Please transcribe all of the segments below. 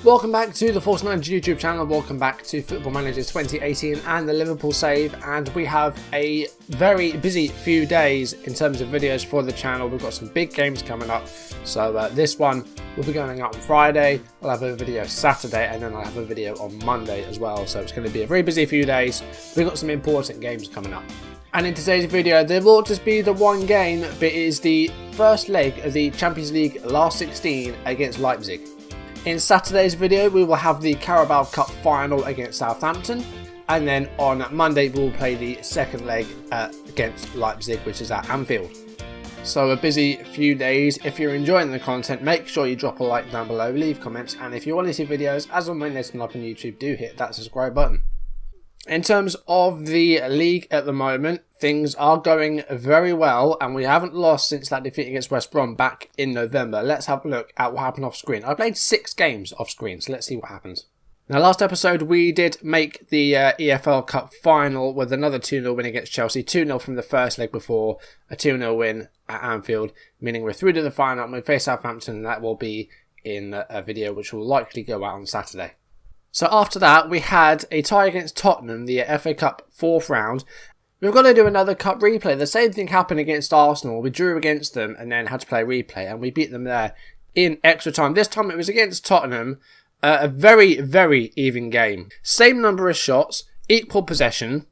Welcome back to the Force 9 YouTube channel, welcome back to Football Manager 2018 and the Liverpool save, and we have a very busy few days in terms of videos for the channel. We've got some big games coming up, so this one will be going out on Friday, I'll have a video Saturday, and then I'll have a video on Monday as well, so it's going to be a very busy few days. We've got some important games coming up. And in today's video, there will just be the one game, but it is the first leg of the Champions League last 16 against Leipzig. In Saturday's video, we will have the Carabao Cup final against Southampton, and then on Monday we will play the second leg against Leipzig, which is at Anfield. So a busy few days. If you're enjoying the content, make sure you drop a like down below, leave comments, and if you want to see videos as and when they come up on YouTube, do hit that subscribe button. In terms of the league at the moment, things are going very well, and we haven't lost since that defeat against West Brom back in November. Let's have a look at what happened off screen. I played 6 games off screen, so let's see what happens. Now, last episode we did make the EFL Cup final with another 2-0 win against Chelsea. 2-0 from the first leg before, a 2-0 win at Anfield, meaning we're through to the final and we face Southampton, and that will be in a video which will likely go out on Saturday. So after that, we had a tie against Tottenham, the FA Cup 4th round. We've got to do another cup replay. The same thing happened against Arsenal. We drew against them and then had to play a replay, and we beat them there in extra time. This time it was against Tottenham. A very, very even game. Same number of shots, equal possession.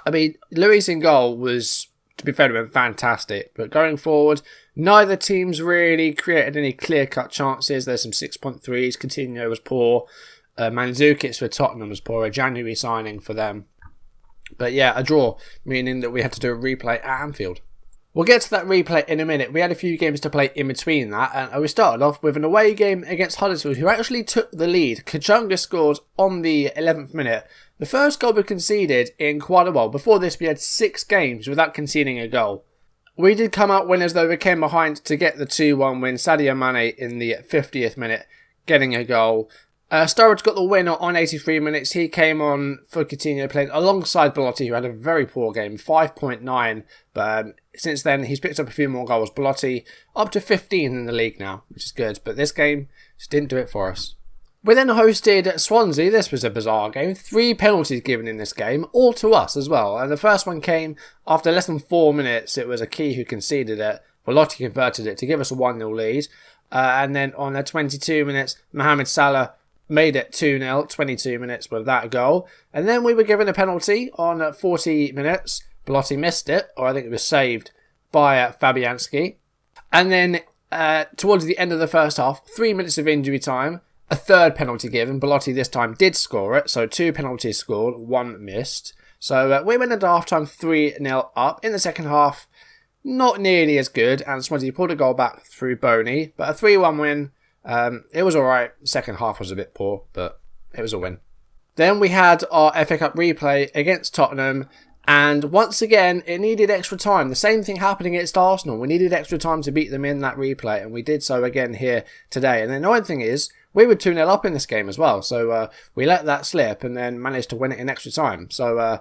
I mean, Luis in goal was, to be fair to him, fantastic. But going forward, neither team's really created any clear-cut chances. There's some 6.3s. Coutinho was poor. Mandzukic for Tottenham was poor, a January signing for them. But yeah, a draw, meaning that we had to do a replay at Anfield. We'll get to that replay in a minute. We had a few games to play in between that, and we started off with an away game against Huddersfield, who actually took the lead. Kachunga scored on the 11th minute. The first goal we conceded in quite a while. Before this, we had 6 games without conceding a goal. We did come out winners though. We came behind to get the 2-1 win. Sadio Mane in the 50th minute getting a goal. Sturridge got the winner on 83 minutes. He came on for Coutinho, playing alongside Belotti, who had a very poor game, 5.9. But since then, he's picked up a few more goals. Belotti up to 15 in the league now, which is good. But this game just didn't do it for us. We then hosted Swansea. This was a bizarre game. 3 penalties given in this game, all to us as well. And the first one came after less than 4 minutes. It was a Key who conceded it. Belotti converted it to give us a 1-0 lead. And then on the 22 minutes, Mohamed Salah made it 2-0, 22 minutes with that goal. And then we were given a penalty on 40 minutes. Belotti missed it, or I think it was saved by Fabianski. And then towards the end of the first half, 3 minutes of injury time, a third penalty given. Belotti this time did score it, so 2 penalties scored, 1 missed. So we went into half-time 3-0 up. In the second half, not nearly as good, and Swansea pulled a goal back through Boney, but a 3-1 win. It was alright. Second half was a bit poor, but it was a win. Then we had our FA Cup replay against Tottenham, and once again it needed extra time. The same thing happened against Arsenal. We needed extra time to beat them in that replay, and we did so again here today. And the annoying thing is, we were 2-0 up in this game as well, so we let that slip and then managed to win it in extra time. So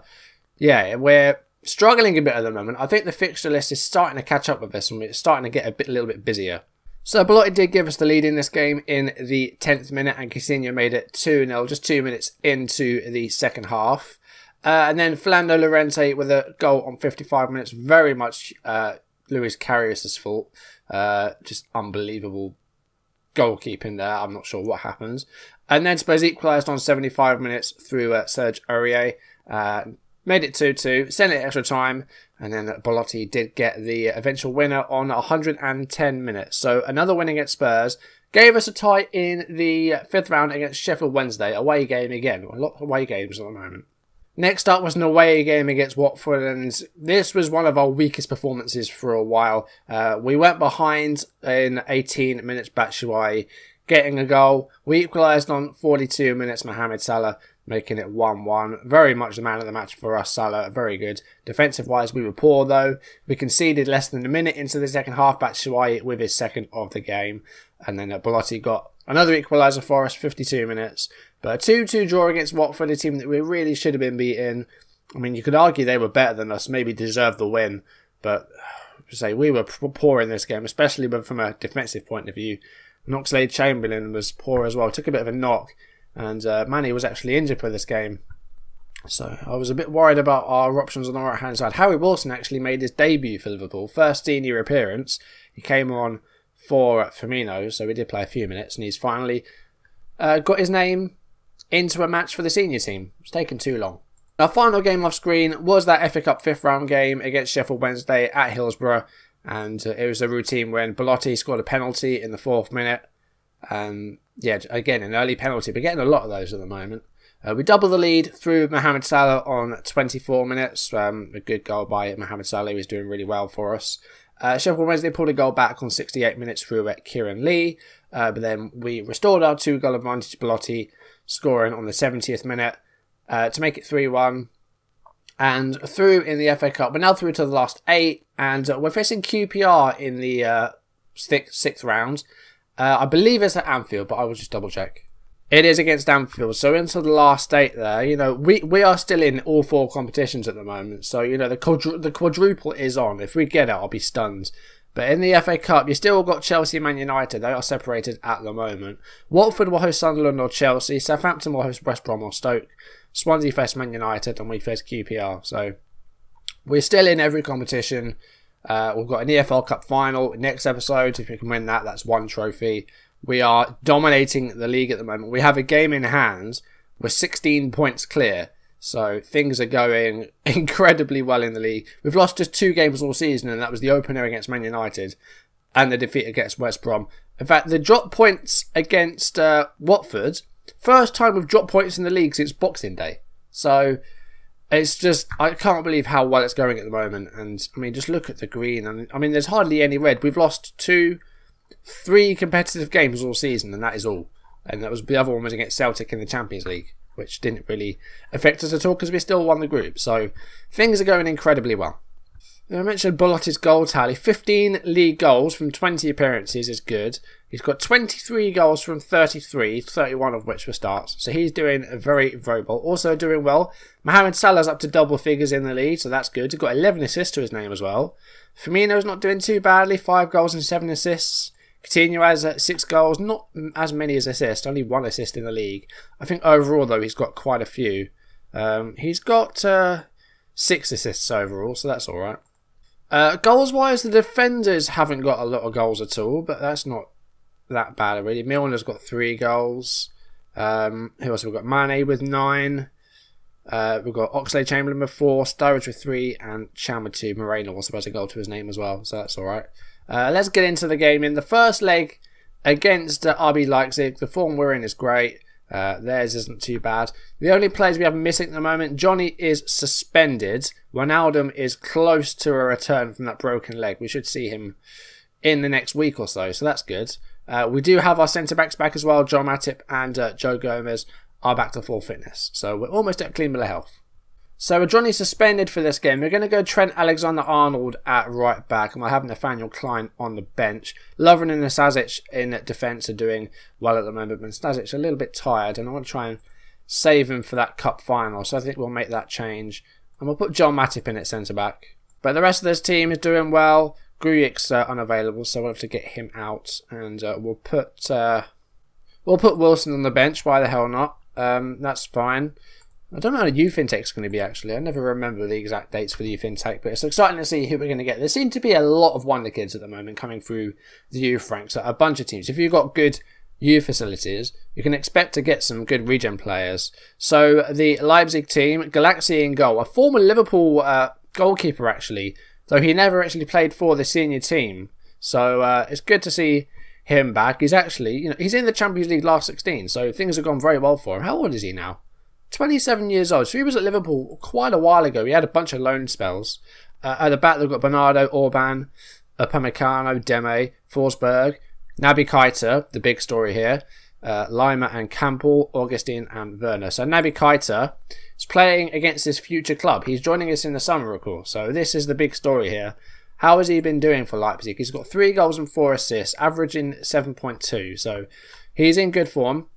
yeah, we're struggling a bit at the moment. I think the fixture list is starting to catch up with us, and we're starting to get a little bit busier. So Belotti did give us the lead in this game in the 10th minute, and Coutinho made it 2-0 just 2 minutes into the second half. And then Fernando Llorente with a goal on 55 minutes, very much Luis Karius' fault. Just unbelievable goalkeeping there. I'm not sure what happens. And then Spurs equalised on 75 minutes through Serge Aurier. Made it 2-2, sent it extra time, and then Belotti did get the eventual winner on 110 minutes. So another win against Spurs gave us a tie in the 5th round against Sheffield Wednesday. Away game again. A lot of away games at the moment. Next up was an away game against Watford, and this was one of our weakest performances for a while. We went behind in 18 minutes, Batshuayi getting a goal. We equalised on 42 minutes, Mohamed Salah making it 1-1. Very much the man of the match for us, Salah. Very good. Defensive-wise, we were poor, though. We conceded less than a minute into the second half. Batshuayi with his second of the game. And then Belotti got another equaliser for us, 52 minutes. But a 2-2 draw against Watford, a team that we really should have been beaten. I mean, you could argue they were better than us, maybe deserved the win. But, say, we were poor in this game, especially from a defensive point of view. And Oxlade-Chamberlain was poor as well. Took a bit of a knock. And Manny was actually injured for this game. So I was a bit worried about our options on the right-hand side. Harry Wilson actually made his debut for Liverpool. First senior appearance. He came on for Firmino, so we did play a few minutes. And he's finally got his name into a match for the senior team. It's taken too long. Our final game off screen was that FA Cup 5th round game against Sheffield Wednesday at Hillsborough. And it was a routine when Belotti scored a penalty in the 4th minute. Yeah, again, an early penalty. We're getting a lot of those at the moment. We doubled the lead through Mohamed Salah on 24 minutes. A good goal by Mohamed Salah. He was doing really well for us. Sheffield Wednesday pulled a goal back on 68 minutes through Kieran Lee. But then we restored our 2-goal advantage. Belotti scoring on the 70th minute to make it 3-1. And through in the FA Cup. We're now through to the last 8. And we're facing QPR in the 6th round. I believe it's at Anfield, but I will just double check. It is against Anfield, so into the last 8 there. You know, we are still in all 4 competitions at the moment. So, you know, the quadruple is on. If we get it, I'll be stunned. But in the FA Cup, you still got Chelsea and Man United. They are separated at the moment. Watford will host Sunderland or Chelsea. Southampton will host West Brom or Stoke. Swansea face Man United, and we face QPR. So we're still in every competition. We've got an EFL Cup final next episode. If we can win that, that's 1 trophy. We are dominating the league at the moment. We have a game in hand. We're 16 points clear. So things are going incredibly well in the league. We've lost just 2 games all season, and that was the opener against Man United and the defeat against West Brom. In fact, the drop points against Watford, first time we've dropped points in the league since Boxing Day. So it's just, I can't believe how well it's going at the moment. And I mean, just look at the green. And I mean, there's hardly any red. We've lost 3 competitive games all season, and that is all. And that was the other one was against Celtic in the Champions League, which didn't really affect us at all because we still won the group. So things are going incredibly well. Now, I mentioned Belotti's goal tally. 15 league goals from 20 appearances is good. He's got 23 goals from 33, 31 of which were starts. So he's doing very, very well. Also doing well, Mohamed Salah's up to double figures in the league, so that's good. He's got 11 assists to his name as well. Firmino's not doing too badly, 5 goals and 7 assists. Coutinho has 6 goals, not as many as assists, only 1 assist in the league. I think overall, though, he's got quite a few. He's got 6 assists overall, so that's alright. Goals-wise, the defenders haven't got a lot of goals at all, but that's not that bad already. Milner's got 3 goals. Who else have we got? Mane with 9. We've got Oxlade-Chamberlain with 4, Sturridge with 3, and Chan with 2. Moreno also has a goal to his name as well, so that's alright. Let's get into the game. In the first leg against RB Leipzig, the form we're in is great. Theirs isn't too bad. The only players we have missing at the moment, Johnny is suspended. Wijnaldum is close to a return from that broken leg. We should see him in the next week or so, so that's good. We do have our centre-backs back as well. John Matip and Joe Gomez are back to full fitness. So we're almost at clean bill of health. So Johnny's suspended for this game. We're going to go Trent Alexander-Arnold at right back, and we'll have Nathaniel Klein on the bench. Lovren and Stasic in defence are doing well at the moment, but Stasic's a little bit tired, and I want to try and save him for that cup final, so I think we'll make that change. And we'll put John Matip in at centre-back. But the rest of this team is doing well. Grujic's unavailable, so we'll have to get him out, and we'll put Wilson on the bench. Why the hell not? That's fine. I don't know how the youth intake's going to be, actually. I never remember the exact dates for the youth intake, but it's exciting to see who we're going to get. There seem to be a lot of wonder kids at the moment coming through the youth ranks. A bunch of teams. If you've got good youth facilities, you can expect to get some good regen players. So the Leipzig team, Galaxy in goal. A former Liverpool goalkeeper, actually, though he never actually played for the senior team. So it's good to see him back. He's actually, he's in the Champions League last 16, so things have gone very well for him. How old is he now? 27 years old. So he was at Liverpool quite a while ago. He had a bunch of loan spells. At the back, they've got Bernardo, Orban, Upamecano, Deme, Forsberg, Naby Keita, the big story here, Lima and Campbell, Augustine and Werner. So Naby Keita is playing against his future club. He's joining us in the summer, of course. So this is the big story here. How has he been doing for Leipzig? He's got 3 goals and 4 assists, averaging 7.2. So he's in good form.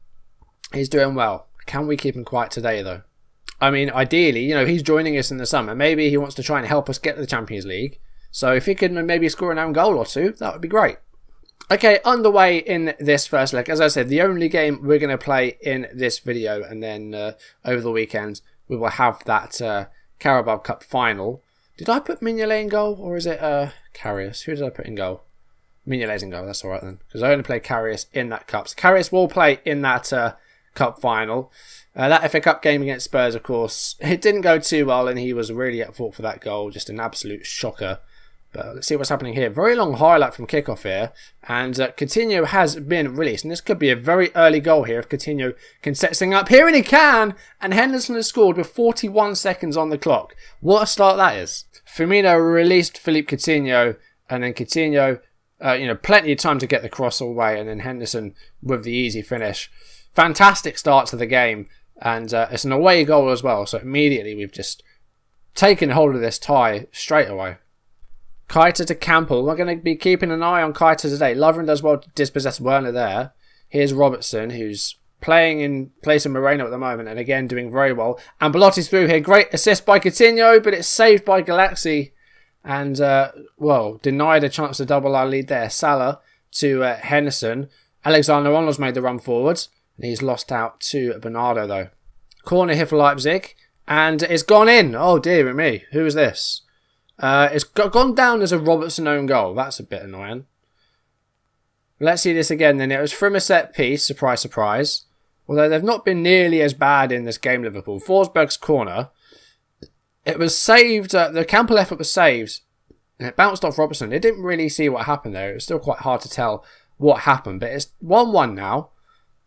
He's doing well. Can we keep him quiet today, though? I mean, ideally, he's joining us in the summer. Maybe he wants to try and help us get to the Champions League. So if he could maybe score an own goal or 2, that would be great. Okay, underway in this first leg. As I said, the only game we're going to play in this video, and then over the weekend we will have that Carabao Cup final. Did I put Mignolet in goal, or is it Karius? Who did I put in goal? Mignolet's in goal, that's alright then, because I only played Karius in that cup. So Karius will play in that cup final. That FA Cup game against Spurs, of course, it didn't go too well, and he was really at fault for that goal. Just an absolute shocker. But let's see what's happening here. Very long highlight from kickoff here. And Coutinho has been released. And this could be a very early goal here if Coutinho can set this thing up here. And he can! And Henderson has scored with 41 seconds on the clock. What a start that is. Firmino released Philippe Coutinho. And then Coutinho, plenty of time to get the cross away. And then Henderson with the easy finish. Fantastic start to the game. And it's an away goal as well. So immediately we've just taken hold of this tie straight away. Keita to Campbell. We're going to be keeping an eye on Keita today. Lovren does well to dispossess Werner there. Here's Robertson, who's playing in place of Moreno at the moment, and again doing very well. And Belotti's through here. Great assist by Coutinho, but it's saved by Galaxy. And, denied a chance to double our lead there. Salah to Henderson. Alexander-Arnold's made the run forwards. And he's lost out to Bernardo, though. Corner here for Leipzig. And it's gone in. Oh, dear me. Who is this? It's gone down as a Robertson own goal. That's a bit annoying. Let's see this again then. It was from a set piece. Surprise, surprise. Although they've not been nearly as bad in this game, Liverpool. Forsberg's corner. It was saved. The Campbell effort was saved. And it bounced off Robertson. They didn't really see what happened there. It was still quite hard to tell what happened. But it's 1-1 now.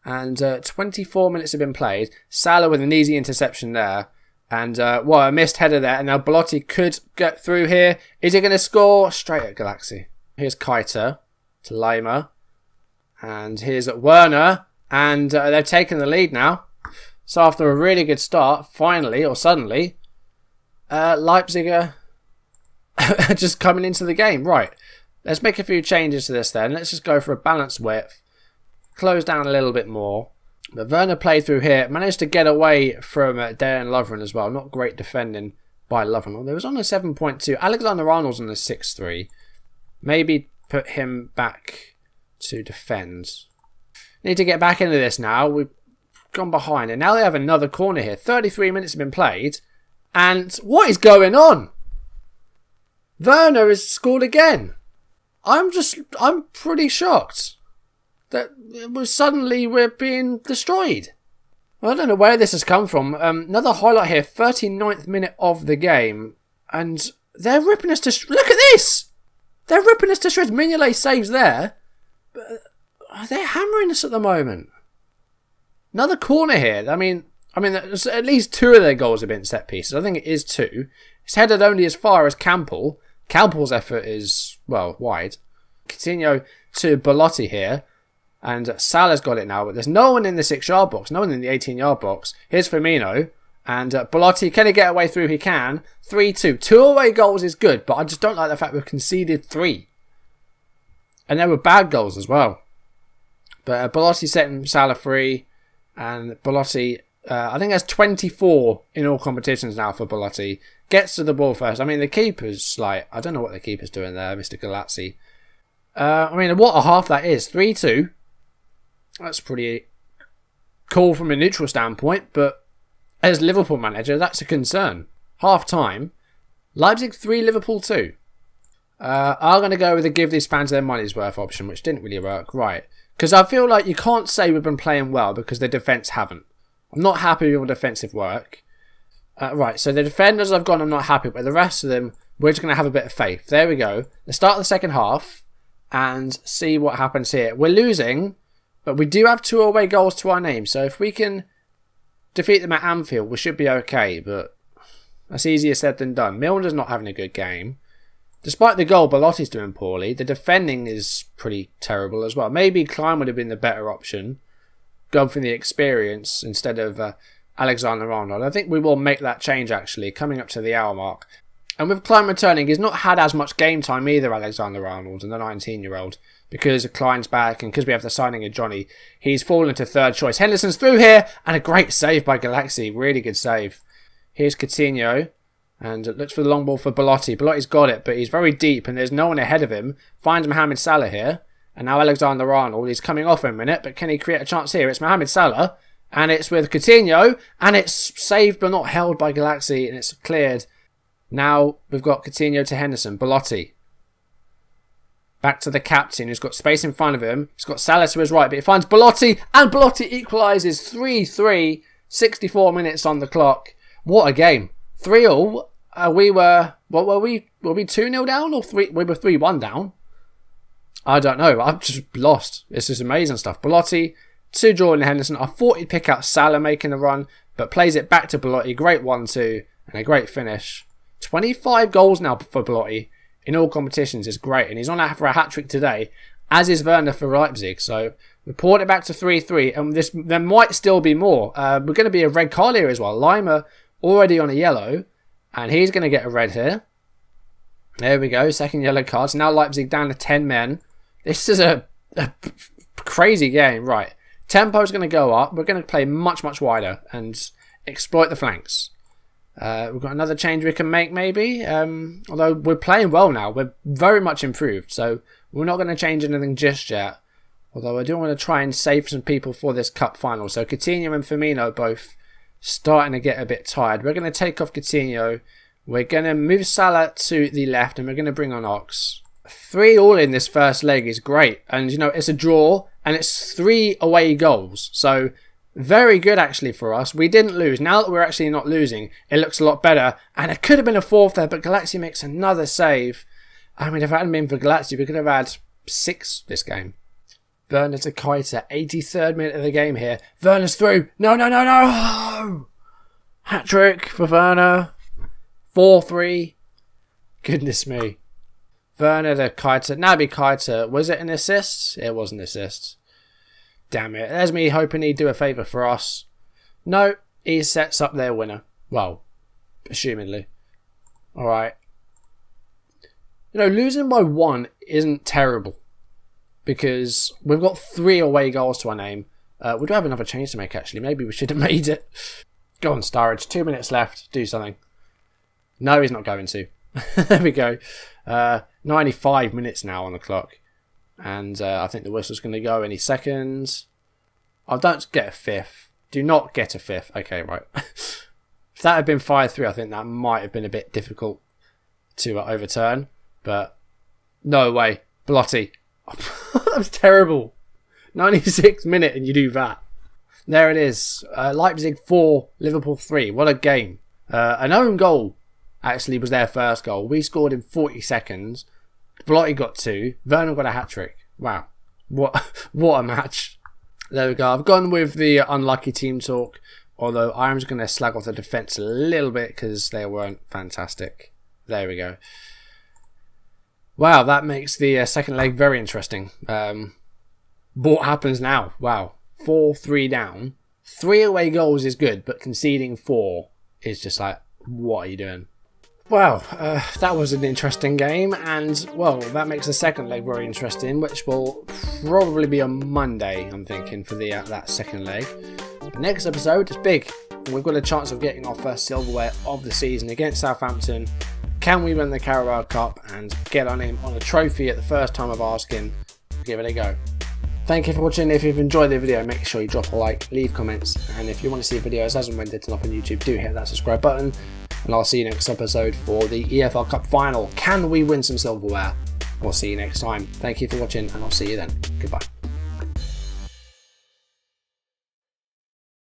And 24 minutes have been played. Salah with an easy interception there. And, a missed header there. And now Belotti could get through here. Is he going to score? Straight at Galaxy. Here's Keita to Lima. And here's Werner. And they've taken the lead now. So after a really good start, finally, or suddenly, Leipzig are just coming into the game. Right. Let's make a few changes to this then. Let's just go for a balanced width. Close down a little bit more. But Werner played through here. Managed to get away from Darren Lovren as well. Not great defending by Lovren. Well, there was on a 7.2. Alexander-Arnold's on a 6.3. Maybe put him back to defend. Need to get back into this now. We've gone behind. And now they have another corner here. 33 minutes have been played. And what is going on? Werner has scored again. I'm pretty shocked that we're being destroyed. I don't know where this has come from. Another highlight here, 39th minute of the game, and they're ripping us to look at this. They're ripping us to shreds. Mignolet saves there, but they're hammering us at the moment. Another corner here. I mean, at least 2 of their goals have been set pieces. I think it is 2. It's headed only as far as Campbell. Campbell's effort is wide. Coutinho to Belotti here. And Salah's got it now, but there's no one in the 6-yard box, no one in the 18-yard box. Here's Firmino, and Belotti, can he get away through? He can. 3-2. 2 away goals is good, but I just don't like the fact we've conceded 3. And they were bad goals as well. But Belotti setting Salah free, and Belotti, I think there's 24 in all competitions now for Belotti. Gets to the ball first. I mean, the keeper's I don't know what the keeper's doing there, Mr. Galazzi. What a half that is. 3-2. That's pretty cool from a neutral standpoint, but as Liverpool manager, that's a concern. Half time, Leipzig 3, Liverpool 2. I'm going to go with a give these fans their money's worth option, which didn't really work. Right. Because I feel like you can't say we've been playing well because the defence haven't. I'm not happy with all defensive work. Right, so the defenders I've gone, I'm not happy with. The rest of them, we're just going to have a bit of faith. There we go. Let's start the second half and see what happens here. We're losing, but we do have 2 away goals to our name. So if we can defeat them at Anfield, we should be okay. But that's easier said than done. Milner's not having a good game. Despite the goal, Belotti's doing poorly. The defending is pretty terrible as well. Maybe Klein would have been the better option. Going for the experience instead of Alexander-Arnold. I think we will make that change actually, coming up to the hour mark. And with Klein returning, he's not had as much game time either, Alexander-Arnold, and the 19-year-old. Because Klein's back and because we have the signing of Johnny, he's fallen to third choice. Henderson's through here, and a great save by Galaxy. Really good save. Here's Coutinho, and it looks for the long ball for Belotti. Belotti's got it, but he's very deep, and there's no one ahead of him. Finds Mohamed Salah here, And now Alexander-Arnold is coming off in a minute, but can he create a chance here? It's Mohamed Salah, and it's with Coutinho, and it's saved but not held by Galaxy, and it's cleared. Now we've got Coutinho to Henderson, Belotti. Back to the captain, who's got space in front of him. He's got Salah to his right, but he finds Belotti, and Belotti equalises 3-3, 64 minutes on the clock. What a game. 3-all. We were, what were we? Were we 2-0 down or 3? We were 3-1 down. I don't know. I've just lost. This is amazing stuff. Belotti to Jordan Henderson. I thought he'd pick out Salah making the run, but plays it back to Belotti. Great 1-2 and a great finish. 25 goals now for Belotti in all competitions is great. And he's on for a hat-trick today, as is Werner for Leipzig. So we poured it back to 3-3, and there might still be more. We're going to be a red card here as well. Lima already on a yellow, and he's going to get a red here. There we go, second yellow card. So now Leipzig down to 10 men. This is a crazy game. Right, tempo is going to go up. We're going to play much, much wider and exploit the flanks. We've got another change we can make maybe. Although we're playing well now. We're very much improved. So we're not going to change anything just yet. Although I do want to try and save some people for this cup final. So Coutinho and Firmino both starting to get a bit tired. We're going to take off Coutinho. We're going to move Salah to the left, and we're going to bring on Ox. 3-all in this first leg is great. And, you know, it's a draw, and it's 3 away goals. So, very good, actually, for us. We didn't lose. Now that we're actually not losing, it looks a lot better. And it could have been a 4th there, but Galaxy makes another save. I mean, if it hadn't been for Galaxy, we could have had 6 this game. Werner to Keita, 83rd minute of the game here. Werner's through. No, no, no, no! Hat-trick for Werner. 4-3. Goodness me. Werner to Keita. Naby Keita. Was it an assist? It was an assist. Damn it. There's me hoping he'd do a favour for us. No, he sets up their winner. Well, assumedly. Alright. You know, losing by 1 isn't terrible. Because we've got 3 away goals to our name. We do have another change to make, actually. Maybe we should have made it. Go on, Sturridge. 2 minutes left. Do something. No, he's not going to. There we go. 95 minutes now on the clock. And I think the whistle's going to go any second. I don't get a 5th. Do not get a 5th. Okay, right. If that had been 5-3, I think that might have been a bit difficult to overturn. But no way. Belotti. That was terrible. 96th minute and you do that. There it is. Leipzig 4, Liverpool 3. What a game. An own goal actually was their first goal. We scored in 40 seconds. Belotti got 2. Werner got a hat-trick. Wow. What a match. There we go. I've gone with the unlucky team talk. Although I am just going to slag off the defence a little bit because they weren't fantastic. There we go. Wow, that makes the second leg very interesting. What happens now? Wow. 4-3 down. 3 away goals is good, but conceding 4 is just like, what are you doing? Wow, that was an interesting game, and, well, that makes the second leg very interesting, which will probably be on Monday, I'm thinking, for the that second leg. The next episode is big, and we've got a chance of getting our first silverware of the season against Southampton. Can we win the Carabao Cup and get on him on a trophy at the first time of asking? Give it a go. Thank you for watching. If you've enjoyed the video, make sure you drop a like, leave comments, and if you want to see videos as and when they turn up on YouTube, do hit that subscribe button. And I'll see you next episode for the EFL Cup final. Can we win some silverware? We'll see you next time. Thank you for watching, and I'll see you then. Goodbye.